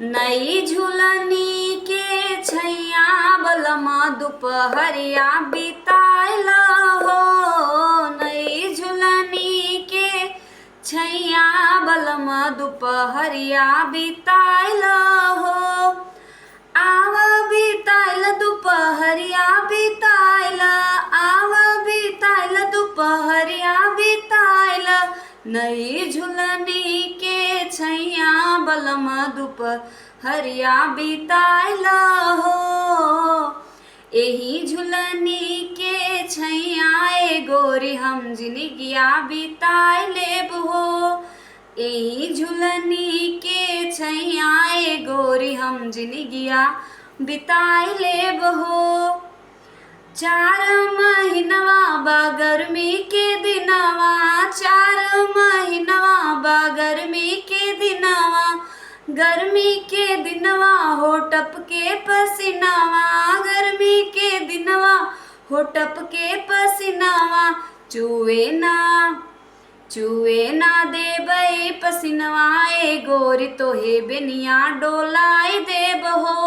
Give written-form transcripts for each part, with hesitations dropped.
नई झुलनी के छैया बलमा दुपहरिया बिताइल हो। नई झुलनी के छैया बलमा दुपहरिया बिताइल हो। आव बिताइल दुपहरिया बिताइल, आव बिताइल दुपहरिया बिताइल। नई झुलनी के छैया बलमा दुपहरिया बिताइल हो। एही झुलनी के छैया ए गोरी हम जिनगिया बिताइ लेब हो। एही झुलनी के छैया ए गोरी हम जिनगिया बिताइ लेब हो। 4 महीनवा बा गर्मी के दिनवा, 4 महीनवा बा गर्मी के दिनवा। गर्मी के दिनवा हो टपके पसीनावा, गर्मी के दिनवा हो टपके पसीनावा। चुए ना देबै पसीनवा ए गोरी तोहे बेनिया डोलाई देब हो।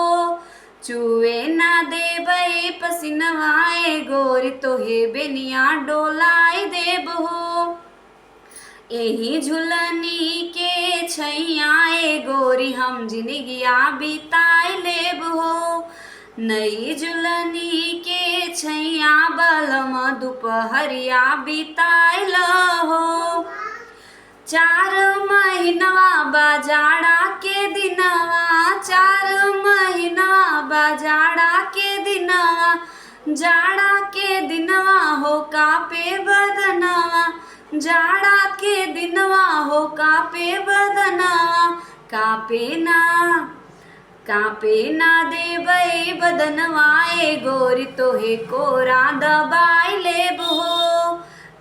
चुए ना देबै पसीनवा ए गोरी तोहे बेनिया डोलाई देब हो। एही झुलनी के छैया ए गोरी हम जिनगिया बिताइ लेब हो। नई झुलनी के छैया बलमा दुपहरिया बिताइल हो। 4 महीनवा बा जाड़ा के दिनवा, 4 महीनवा बा जाड़ा के दिनवा। जाड़ा के दिनवा हो कापे बदनवा, जाड़ा के दिनवा हो कापे बदनवा। कापे ना देबै बदनवा ए गोरी तोहे कोरा दबाइ लेब हो।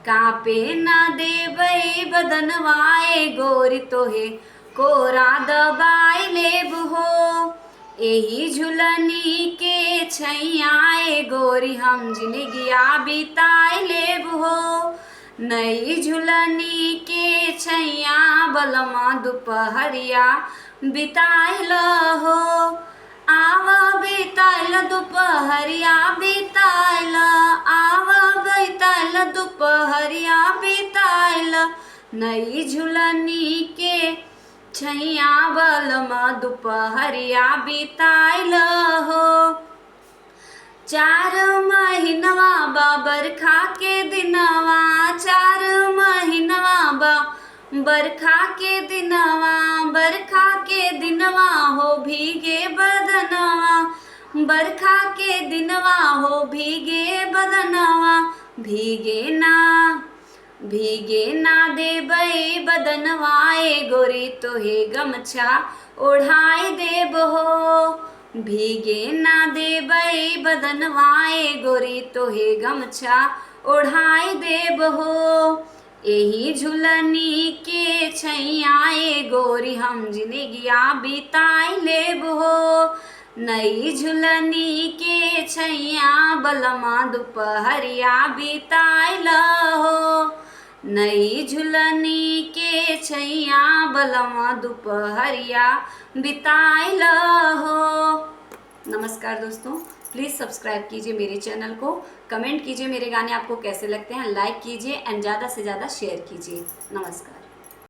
कापे ना देबै बदनवा ए गोरी तोहे कोरा दबाइ लेब हो। एही झुलनी के छैया ए गोरी हम जिनगिया बिताइ लेब हो। नई झुलनी के छैया बलमा दुपहरिया बिताइल हो। आव बिताइल दुपहरिया बिताइल, आव बिताइल दुपहरिया बिताइल। नई झुलनी के छैया बलमा दुपहरिया बिताइल हो। 4 महीनवा बा बरखा के दिनवा, 4 महीनवा बा बरखा के दिनवा। बरखा के दिनवा हो भीगे बदनवा, बरखा के दिनवा हो भीगे बदनवा। भीगे ना देबै बदनवा ए गोरी तोहे गमछा ओढ़ाई देब हो। भीगे ना देबै बदनवा ए गोरी तोहे गमछा ओढ़ाई देब हो। एही झुलनी के छैया ए गोरी हम जिनगिया बिताइ लेब हो। नई झुलनी के छैया बलमा दुपहरिया बिताइल हो। नई झुलनी के छैया बलमा दुपहरिया बिताइल हो। नमस्कार दोस्तों, प्लीज़ सब्सक्राइब कीजिए मेरे चैनल को, कमेंट कीजिए मेरे गाने आपको कैसे लगते हैं, लाइक कीजिए एंड ज़्यादा से ज़्यादा शेयर कीजिए। नमस्कार।